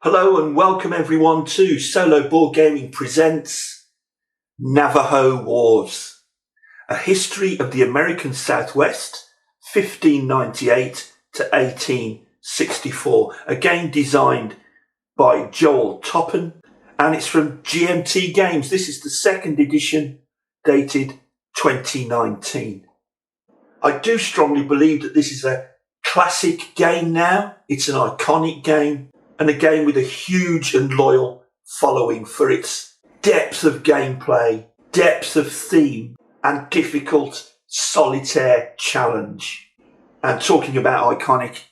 Hello and welcome everyone to Solo Board Gaming presents Navajo Wars, a history of the American Southwest, 1598 to 1864, a game designed by Joel Toppen, and it's from GMT Games. This is the second edition, dated 2019. I do strongly believe that this is a classic game now. It's an iconic game, and a game with a huge and loyal following for its depth of gameplay, depth of theme, and difficult solitaire challenge. And talking about iconic,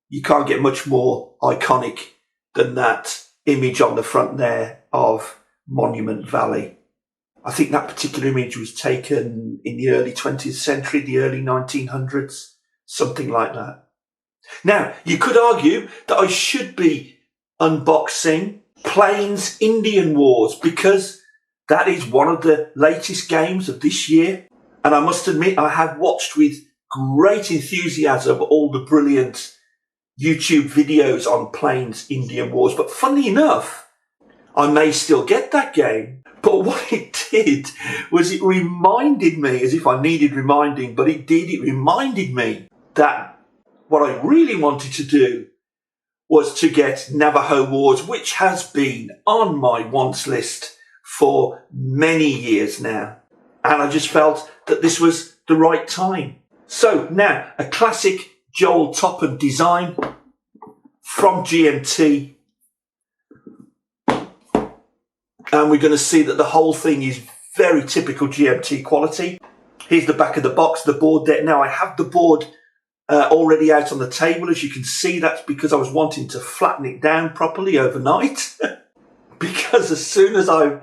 you can't get much more iconic than that image on the front there of Monument Valley. I think that particular image was taken in the early 20th century, the early 1900s, something like that. Now, you could argue that I should be unboxing Plains Indian Wars because that is one of the latest games of this year. And I must admit, I have watched with great enthusiasm all the brilliant YouTube videos on Plains Indian Wars. But funnily enough, I may still get that game. But what it did was it reminded me, as if I needed reminding, but it did, it reminded me that what I really wanted to do was to get Navajo Wars, which has been on my wants list for many years now. And I just felt that this was the right time. So now, a classic Joel Toppen design from GMT. And we're going to see that the whole thing is very typical GMT quality. Here's the back of the box, the board there. Now I have the board already out on the table. As you can see, that's because I was wanting to flatten it down properly overnight. Because as soon as I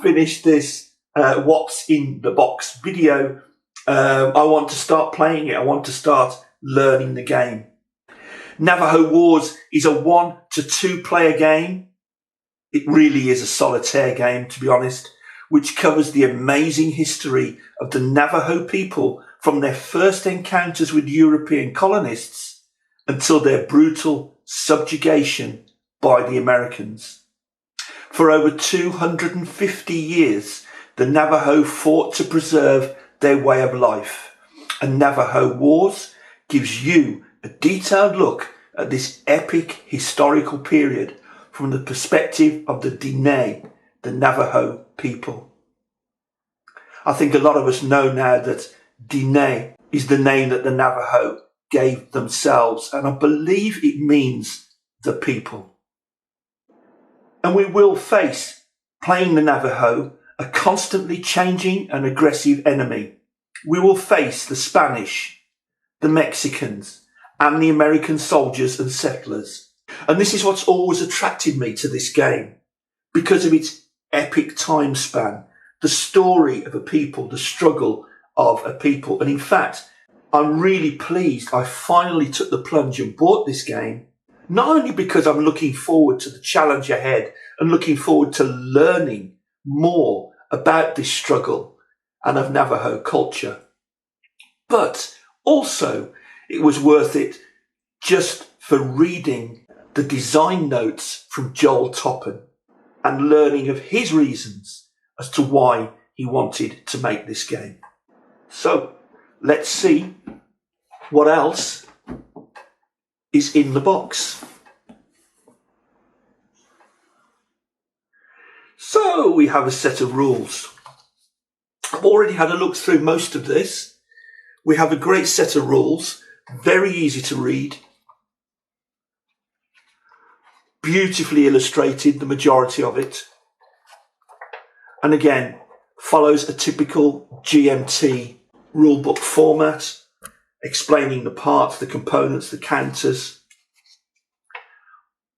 finish this what's in the box video, I want to start playing it. I want to start learning the game. Navajo Wars is a 1 to 2 player game. It really is a solitaire game, to be honest, which covers the amazing history of the Navajo people from their first encounters with European colonists until their brutal subjugation by the Americans. For over 250 years, the Navajo fought to preserve their way of life, and Navajo Wars gives you a detailed look at this epic historical period from the perspective of the Diné, the Navajo people. I think a lot of us know now that Diné is the name that the Navajo gave themselves, and I believe it means the people. And we will face, playing the Navajo, a constantly changing and aggressive enemy. We will face the Spanish, the Mexicans, and the American soldiers and settlers. And this is what's always attracted me to this game, because of its epic time span, the story of a people, the struggle of a people. And in fact, I'm really pleased I finally took the plunge and bought this game, not only because I'm looking forward to the challenge ahead and looking forward to learning more about this struggle and of Navajo culture, but also it was worth it just for reading the design notes from Joel Toppen and learning of his reasons as to why he wanted to make this game. So let's see what else is in the box. So we have a set of rules. I've already had a look through most of this. We have a great set of rules, very easy to read, beautifully illustrated, the majority of it. And again, follows a typical GMT rulebook format, explaining the parts, the components, the counters,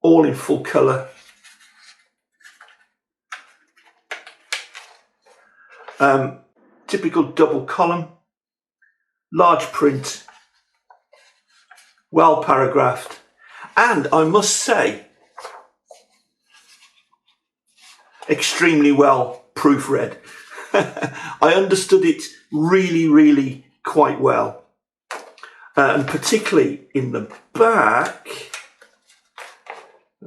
all in full colour. Typical double column, large print, well paragraphed, and I must say, extremely well proofread. I understood it really quite well. And particularly in the back,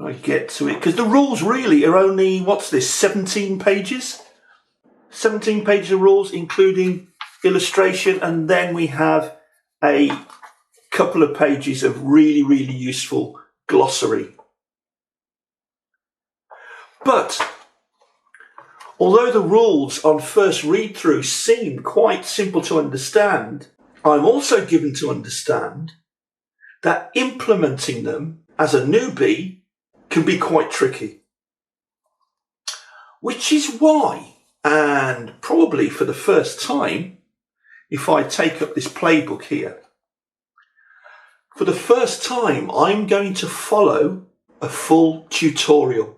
I get to it, because the rules really are only, what's this, 17 pages? 17 pages of rules, including illustration, and then we have a couple of pages of really, really useful glossary. But although the rules on first read through seem quite simple to understand, I'm also given to understand that implementing them as a newbie can be quite tricky. Which is why, and probably for the first time, if I take up this playbook here, for the first time I'm going to follow a full tutorial.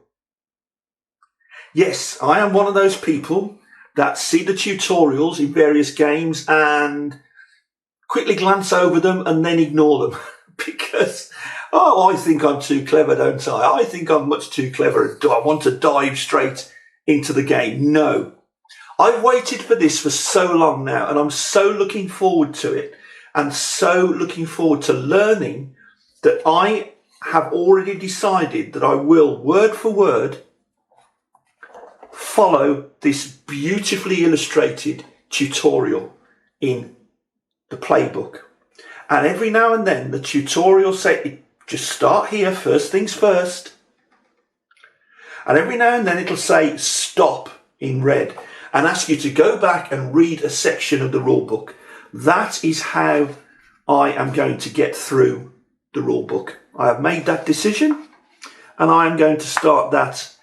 Yes, I am one of those people that see the tutorials in various games and quickly glance over them and then ignore them because, I think I'm too clever, don't I? I think I'm much too clever. Do I want to dive straight into the game? No. I've waited for this for so long now, and I'm so looking forward to it, and so looking forward to learning that I have already decided that I will, word for word, follow this beautifully illustrated tutorial in the playbook. And every now and then the tutorial say, just start here, first things first. And every now and then it'll say stop in red and ask you to go back and read a section of the rule book. That is how I am going to get through the rule book. I have made that decision, and I am going to start that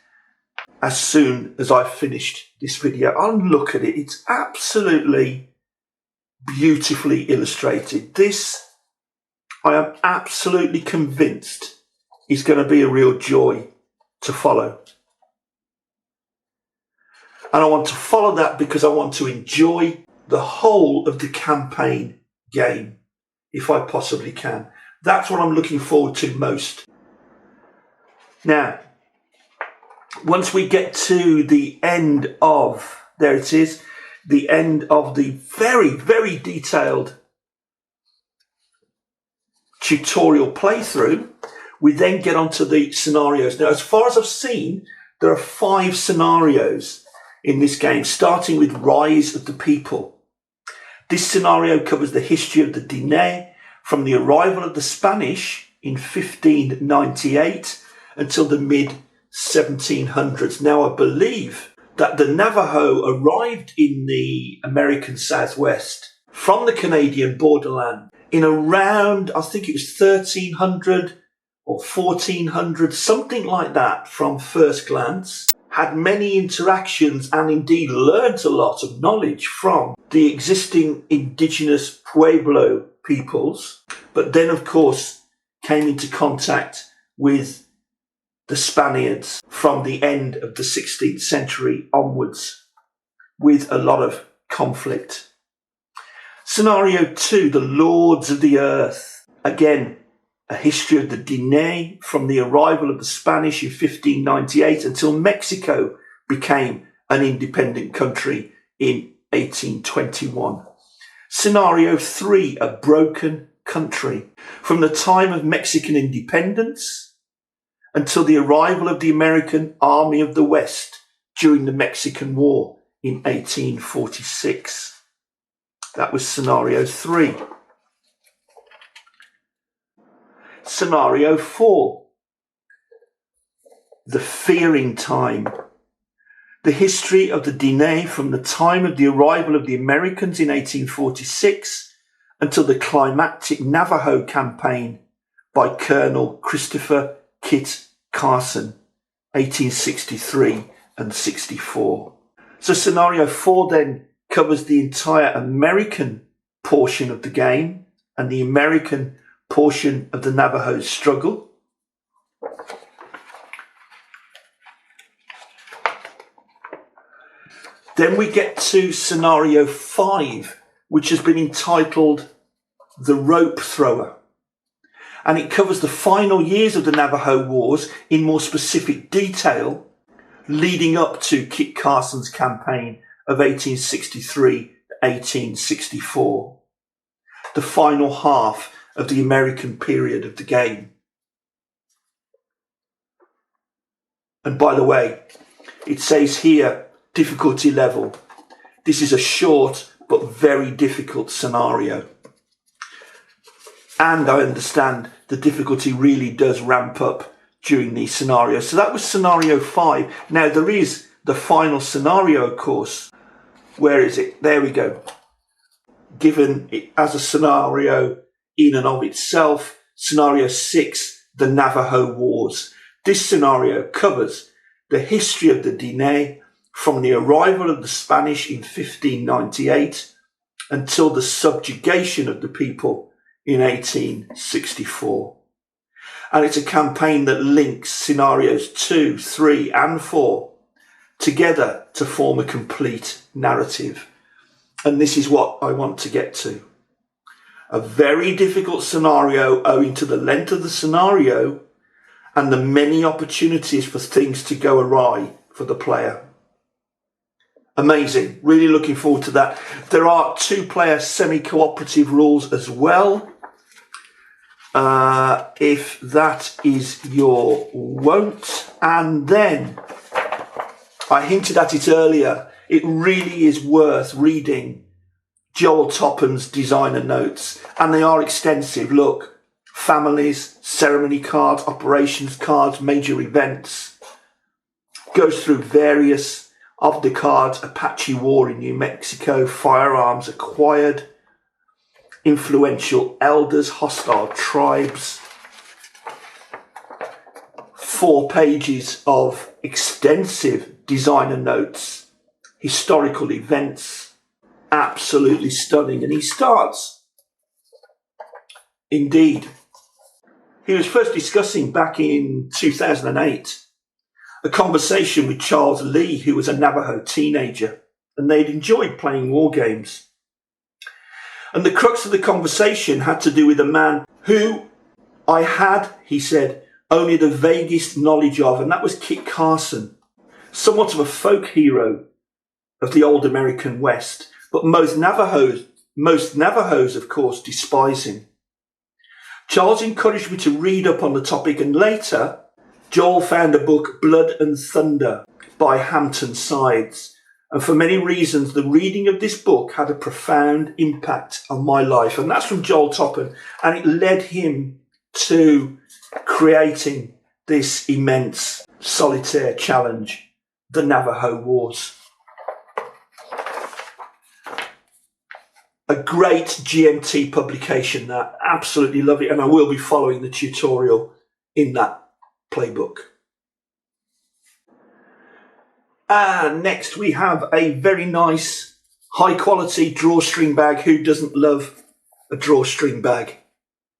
as soon as I've finished this video. And look at it, it's absolutely beautifully illustrated. This, I am absolutely convinced, is going to be a real joy to follow. And I want to follow that because I want to enjoy the whole of the campaign game, if I possibly can. That's what I'm looking forward to most. Now, once we get to the end of, there it is, the end of the very, very detailed tutorial playthrough, we then get onto the scenarios. Now, as far as I've seen, there are 5 scenarios in this game, starting with Rise of the People. This scenario covers the history of the Diné from the arrival of the Spanish in 1598 until the mid-1700s. Now, I believe that the Navajo arrived in the American Southwest from the Canadian borderland in around, I think it was 1300 or 1400, something like that from first glance. Had many interactions and indeed learnt a lot of knowledge from the existing indigenous Pueblo peoples, but then of course came into contact with the Spaniards from the end of the 16th century onwards with a lot of conflict. Scenario 2, the Lords of the Earth. Again, a history of the Diné from the arrival of the Spanish in 1598 until Mexico became an independent country in 1821. Scenario 3, a broken country. From the time of Mexican independence until the arrival of the American Army of the West during the Mexican War in 1846. That was scenario 3. Scenario 4, the Fearing Time. The history of the Diné from the time of the arrival of the Americans in 1846 until the climactic Navajo campaign by Colonel Christopher Kit Carson, 1863 and 64. So scenario 4 then covers the entire American portion of the game and the American portion of the Navajo struggle. Then we get to scenario 5, which has been entitled The Rope Thrower. And it covers the final years of the Navajo Wars in more specific detail, leading up to Kit Carson's campaign of 1863 to 1864. The final half of the American period of the game. And by the way, it says here, difficulty level. This is a short but very difficult scenario. And I understand the difficulty really does ramp up during these scenarios. So that was scenario 5. Now there is the final scenario, of course. Where is it? There we go. Given it as a scenario in and of itself, scenario 6, the Navajo Wars. This scenario covers the history of the Diné from the arrival of the Spanish in 1598 until the subjugation of the people in 1864. And it's a campaign that links scenarios 2, 3 and 4 together to form a complete narrative. And this is what I want to get to. A very difficult scenario owing to the length of the scenario and the many opportunities for things to go awry for the player. Amazing. Really looking forward to that. There are 2-player semi-cooperative rules as well. If that is your wont. And then, I hinted at it earlier, it really is worth reading Joel Toppen's designer notes. And they are extensive. Look, families, ceremony cards, operations cards, major events. Goes through various of the cards: Apache War in New Mexico, firearms acquired, influential elders, hostile tribes. 4 pages of extensive designer notes, historical events. Absolutely stunning. And he starts, indeed. He was first discussing back in 2008 a conversation with Charles Lee, who was a Navajo teenager, and they'd enjoyed playing war games. And the crux of the conversation had to do with a man who I had, he said, only the vaguest knowledge of, and that was Kit Carson, somewhat of a folk hero of the old American West. But most Navajos, of course, despise him. Charles encouraged me to read up on the topic, and later Joel found a book, Blood and Thunder, by Hampton Sides. And for many reasons, the reading of this book had a profound impact on my life. And that's from Joel Toppen. And it led him to creating this immense solitaire challenge, the Navajo Wars. A great GMT publication, that. Absolutely love it. And I will be following the tutorial in that playbook. And next we have a very nice, high quality drawstring bag. Who doesn't love a drawstring bag?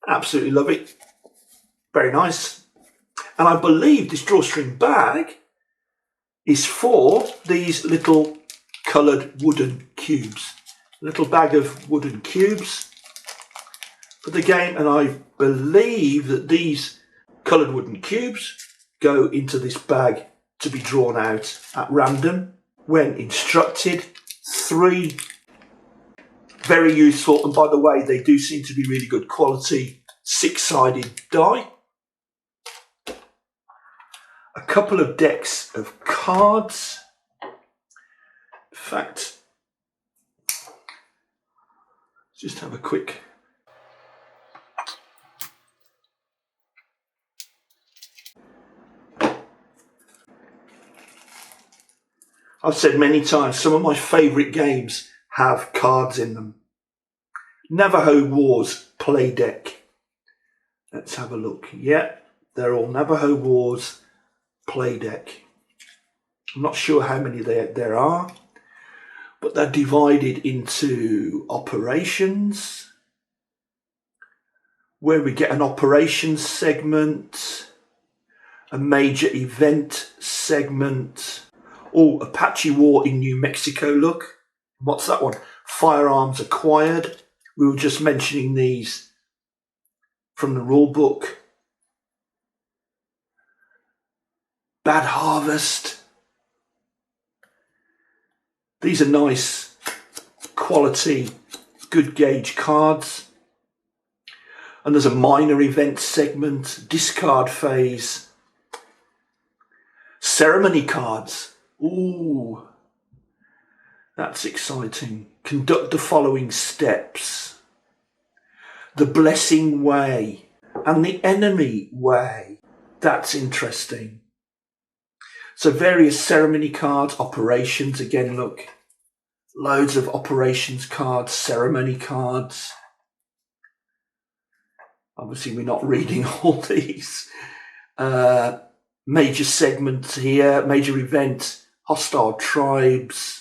Absolutely love it. Very nice. And I believe this drawstring bag is for these little coloured wooden cubes. A little bag of wooden cubes for the game. And I believe that these coloured wooden cubes go into this bag to be drawn out at random when instructed. 3 very useful, and by the way, they do seem to be really good quality 6-sided die. A couple of decks of cards. In fact, just have a quick I've said many times, some of my favourite games have cards in them. Navajo Wars play deck. Let's have a look. Yeah, they're all Navajo Wars play deck. I'm not sure how many there are, but they're divided into operations, where we get an operations segment, a major event segment. Oh, Apache War in New Mexico, look. What's that one? Firearms acquired. We were just mentioning these from the rule book. Bad Harvest. These are nice, quality, good gauge cards. And there's a minor event segment, discard phase, Ceremony cards. Ooh, that's exciting. Conduct the following steps. The blessing way and the enemy way. That's interesting. So various ceremony cards, operations. Again, look, loads of operations cards, ceremony cards. Obviously, we're not reading all these. Major segments here, major event, hostile tribes.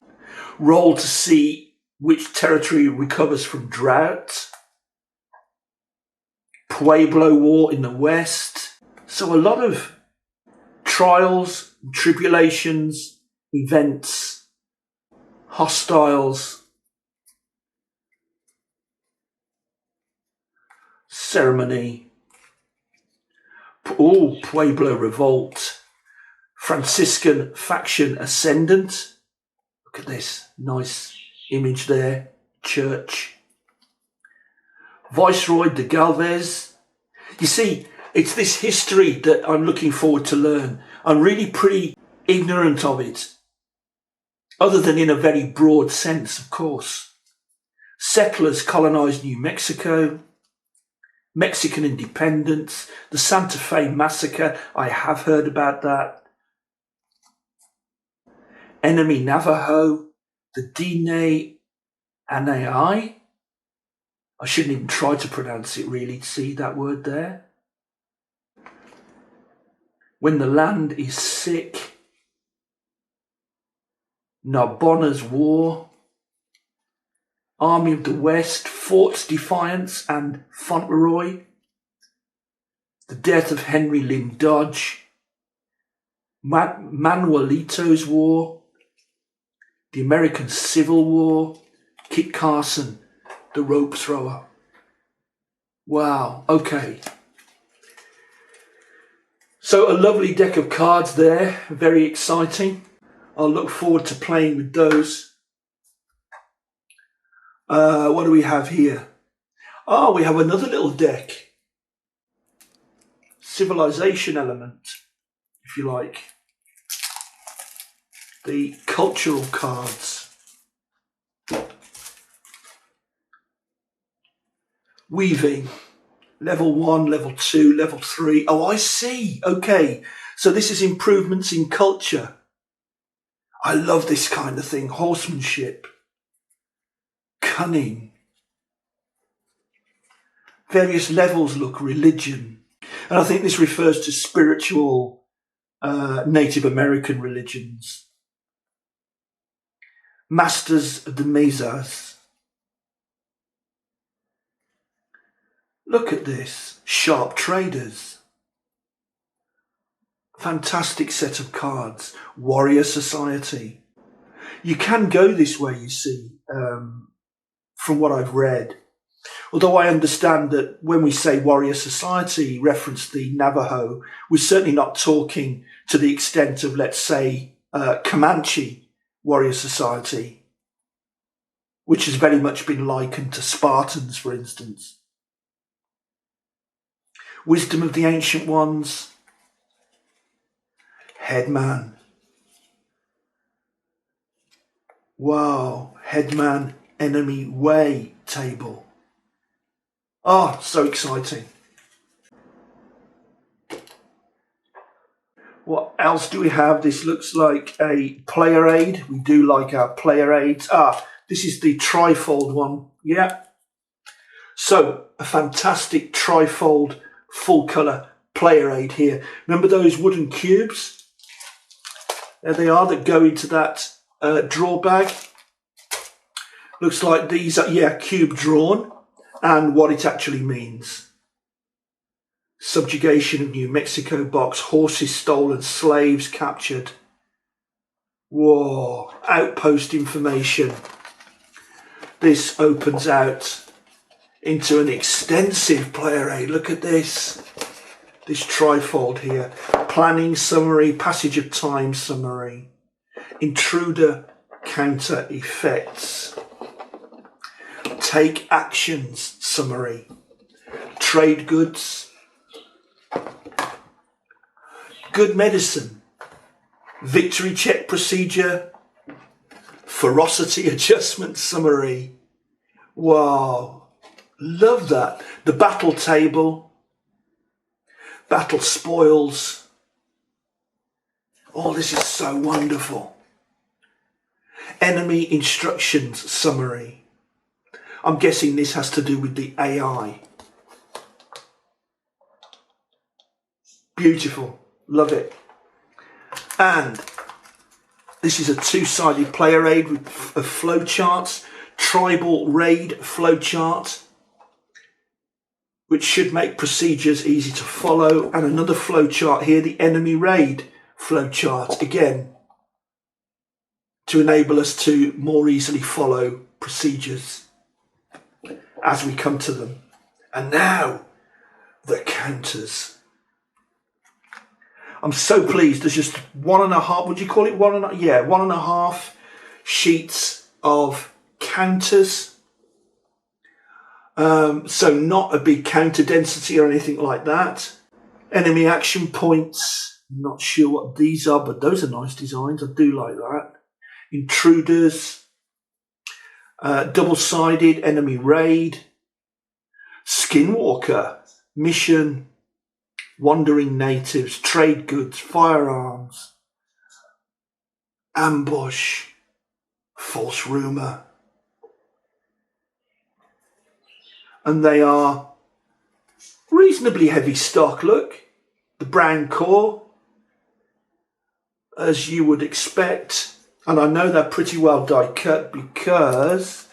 Roll to see which territory recovers from drought. Pueblo War in the West. So a lot of trials, tribulations, events, hostiles, ceremony. Oh, Pueblo Revolt. Franciscan faction ascendant. Look at this nice image there. Church. Viceroy de Galvez. You see, it's this history that I'm looking forward to learn. I'm really pretty ignorant of it, other than in a very broad sense, of course. Settlers colonized New Mexico. Mexican independence, the Santa Fe massacre, I have heard about that. Enemy Navajo, the Dine Anai. I shouldn't even try to pronounce it really, see that word there. When the land is sick. Narbonna's War. Army of the West, Forts Defiance and Fauntleroy. The death of Henry Lynn Dodge. Manuelito's War. The American Civil War. Kit Carson, the rope thrower. Wow, okay. So a lovely deck of cards there, very exciting. I'll look forward to playing with those. What do we have here? Oh, we have another little deck. Civilization element, if you like. The cultural cards. Weaving. Level 1, level 2, level 3. Oh, I see. Okay. So this is improvements in culture. I love this kind of thing. Horsemanship. Cunning. Various levels look religion. And I think this refers to spiritual Native American religions. Masters of the Mesas. Look at this. Sharp traders. Fantastic set of cards. Warrior Society. You can go this way, you see, from what I've read. Although I understand that when we say Warrior Society, reference the Navajo, we're certainly not talking to the extent of, let's say, Comanche Warrior Society, which has very much been likened to Spartans, for instance. Wisdom of the Ancient Ones. Headman. Wow, Headman Enemy Way table. Oh, so exciting. What else do we have? This looks like a player aid. We do like our player aids. Ah, this is the trifold one. Yeah. So, a fantastic trifold full colour player aid here. Remember those wooden cubes? There they are that go into that draw bag. Looks like these are, yeah, cube drawn, and what it actually means. Subjugation of New Mexico box, horses stolen, slaves captured. Whoa, outpost information. This opens out into an extensive player aid. Look at this. This trifold here. Planning summary, passage of time summary. Intruder counter effects. Take actions summary. Trade goods. Good medicine. victory check procedure, ferocity adjustment summary. Wow, love that. The battle table, battle spoils. Oh, this is so wonderful. Enemy instructions summary. I'm guessing this has to do with the AI. Beautiful, love it. And this is a two-sided player aid with flowcharts, tribal raid flowchart, which should make procedures easy to follow, and another flowchart here, the enemy raid flowchart, again, to enable us to more easily follow procedures as we come to them. And now, the counters. I'm so pleased. There's just 1.5, would you call it 1.5? Yeah, 1.5 sheets of counters. So not a big counter density or anything like that. Enemy action points. Not sure what these are, but those are nice designs. I do like that. Intruders. Double-sided enemy raid. Skinwalker. Mission. Wandering natives, trade goods, firearms, ambush, false rumour. And they are reasonably heavy stock, look. The brown core, as you would expect. And I know they're pretty well die cut because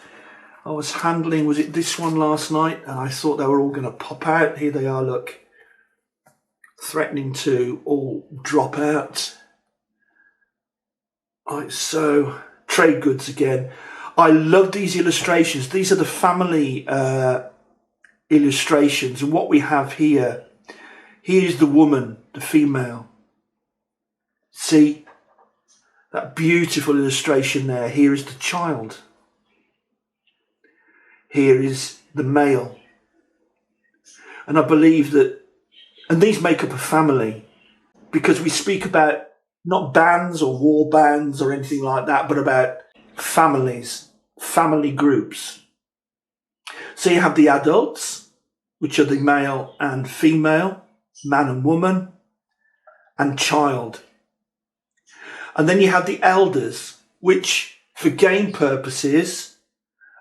I was handling, was it this one last night? And I thought they were all going to pop out. Here they are, look. Threatening to all drop out. Right, so trade goods again. I love these illustrations. These are the family illustrations, and what we have here, here's the woman, the female. See that beautiful illustration there. Here is the child. Here is the male. And I believe that, and these make up a family, because we speak about not bands or war bands or anything like that, but about families, family groups. So you have the adults, which are the male and female, man and woman, and child. And then you have the elders, which for game purposes,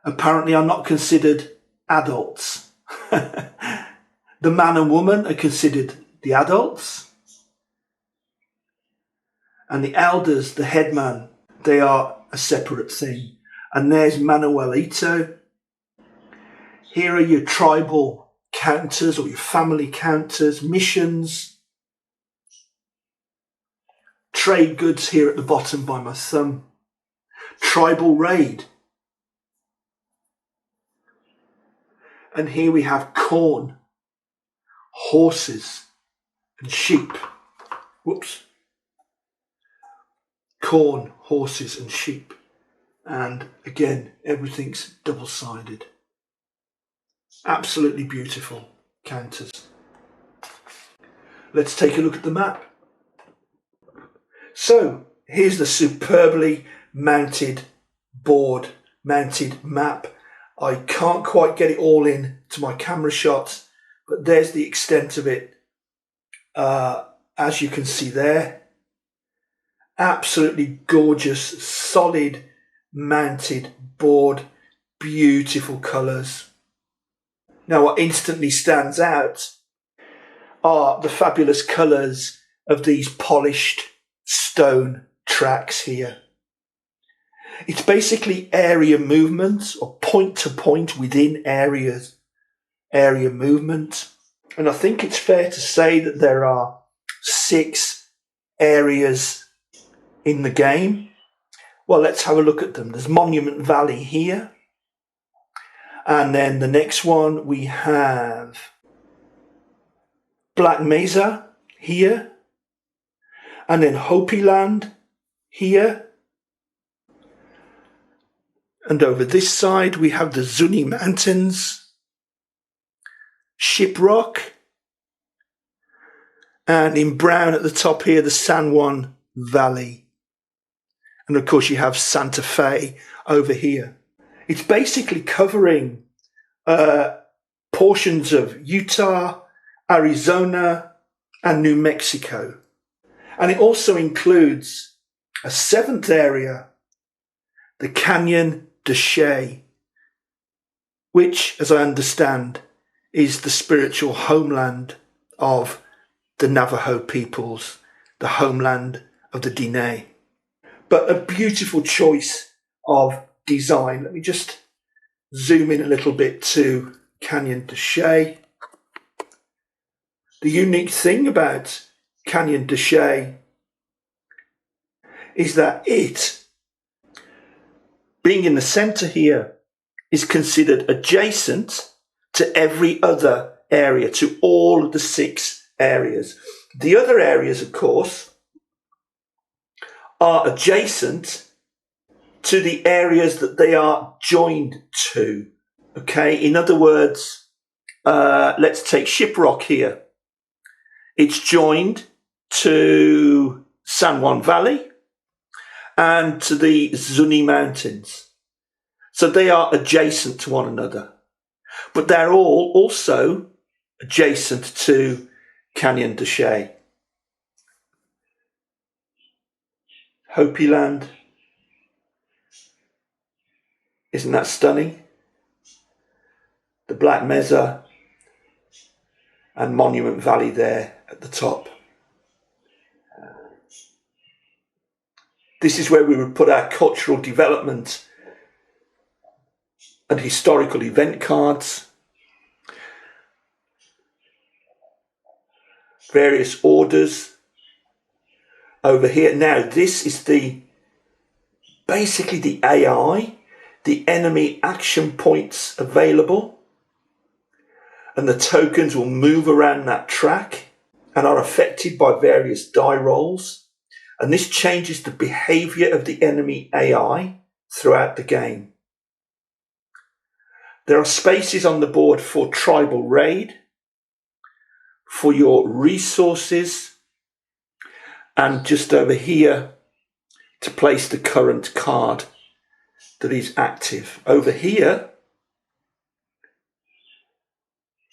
apparently are not considered adults. The man and woman are considered the adults. And the elders, the headman, they are a separate thing. And there's Manuelito. Here are your tribal counters or your family counters, missions. Trade goods here at the bottom by my thumb. Tribal raid. And here we have corn, horses and sheep. Whoops. Corn, horses and sheep. And again, everything's double-sided. Absolutely beautiful counters. Let's take a look at the map. So here's the superbly mounted board, mounted map. I can't quite get it all in to my camera shots, but there's the extent of it, as you can see there. Absolutely gorgeous, solid, mounted board, beautiful colours. Now what instantly stands out are the fabulous colours of these polished stone tracks here. It's basically area movement or point to point within areas, area movement. And I think it's fair to say that there are 6 areas in the game. Well, let's have a look at them. There's Monument Valley here. And then the next one we have Black Mesa here. And then Hopi Land here. And over this side we have the Zuni Mountains, Shiprock, and in brown at the top here the San Juan Valley. And of course you have Santa Fe over here. It's basically covering portions of Utah, Arizona, and New Mexico. And it also includes a seventh area, the Canyon de Chelly, which, as I understand, is the spiritual homeland of the Navajo peoples, the homeland of the Diné. But a beautiful choice of design. Let me just zoom in a little bit to Canyon de Chelly. The unique thing about Canyon de Chelly is that it, being in the center here, is considered adjacent to every other area, to all of the 6 areas. The other areas, of course, are adjacent to the areas that they are joined to. Okay, in other words, let's take Shiprock here. It's joined to San Juan Valley and to the Zuni Mountains. So they are adjacent to one another. But they're all also adjacent to Canyon de Chelly. Hopi Land. Isn't that stunning? The Black Mesa and Monument Valley there at the top. This is where we would put our cultural development and historical event cards. Various orders over here. Now this is basically the AI, the enemy action points available, and the tokens will move around that track and are affected by various die rolls, and this changes the behavior of the enemy AI throughout the game. There are spaces on the board for tribal raid, for your resources, and just over here to place the current card that is active. Over here,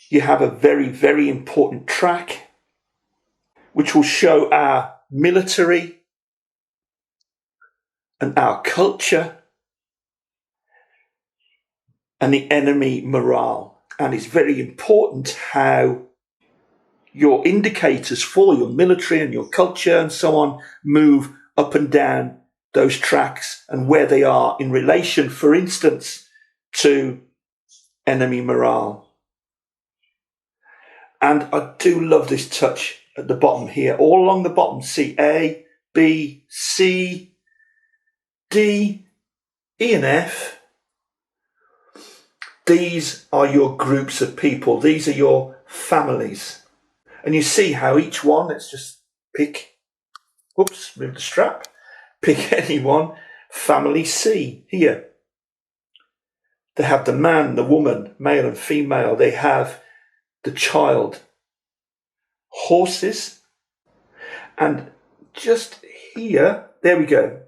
you have a very, very important track which will show our military and our culture and the enemy morale. And it's very important how your indicators for your military and your culture and so on move up and down those tracks and where they are in relation, for instance, to enemy morale. And I do love this touch at the bottom here. All along the bottom, see A, B, C, D, E and F. These are your groups of people. These are your families. And you see how each one, let's just pick, whoops, move the strap, pick any one, family C here. They have the man, the woman, male and female. They have the child, horses, and just here, there we go.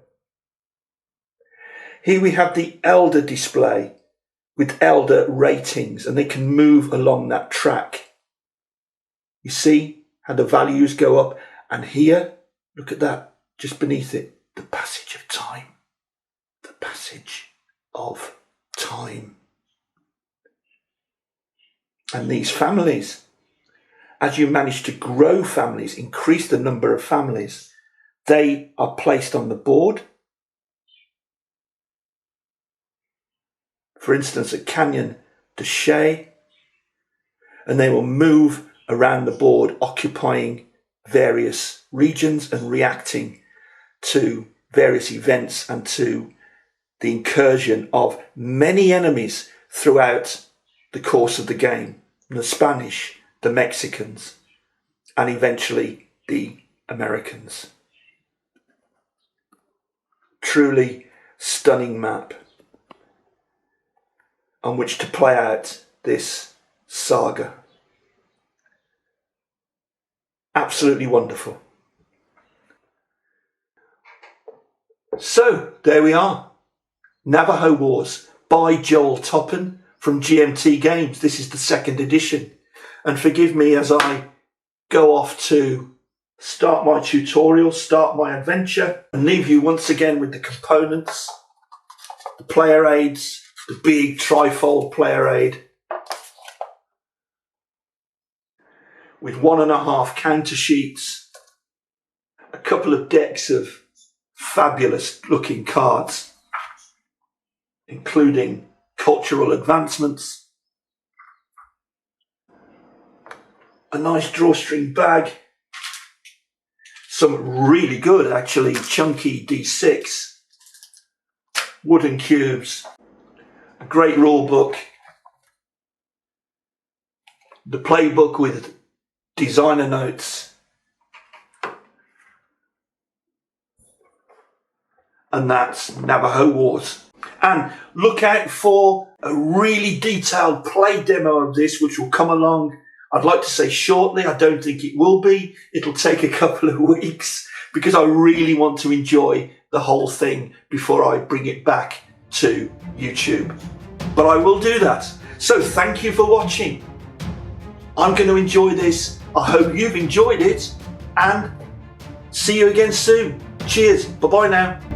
Here we have the elder display with elder ratings, and they can move along that track. You see how the values go up, and here, look at that, just beneath it, the passage of time. The passage of time. And these families, as you manage to grow families, increase the number of families, they are placed on the board. For instance, at Canyon de Chelly, and they will move around the board, occupying various regions and reacting to various events and to the incursion of many enemies throughout the course of the game. The Spanish, the Mexicans, and eventually the Americans. Truly stunning map on which to play out this saga. Absolutely wonderful. So there we are. Navajo Wars by Joel Toppen from GMT Games. This is the second edition. And forgive me as I go off to start my tutorial, start my adventure, and leave you once again with the components, the player aids, the big trifold player aid, with 1.5 counter sheets, a couple of decks of fabulous looking cards, including cultural advancements, a nice drawstring bag, some really good, actually, chunky D6, wooden cubes, a great rule book, the playbook with designer notes, and that's Navajo Wars. And look out for a really detailed play demo of this, which will come along, I'd like to say shortly. I don't think it will be. It'll take a couple of weeks because I really want to enjoy the whole thing before I bring it back to YouTube. But I will do that. So thank you for watching. I'm going to enjoy this. I hope you've enjoyed it, and see you again soon. Cheers. Bye-bye now.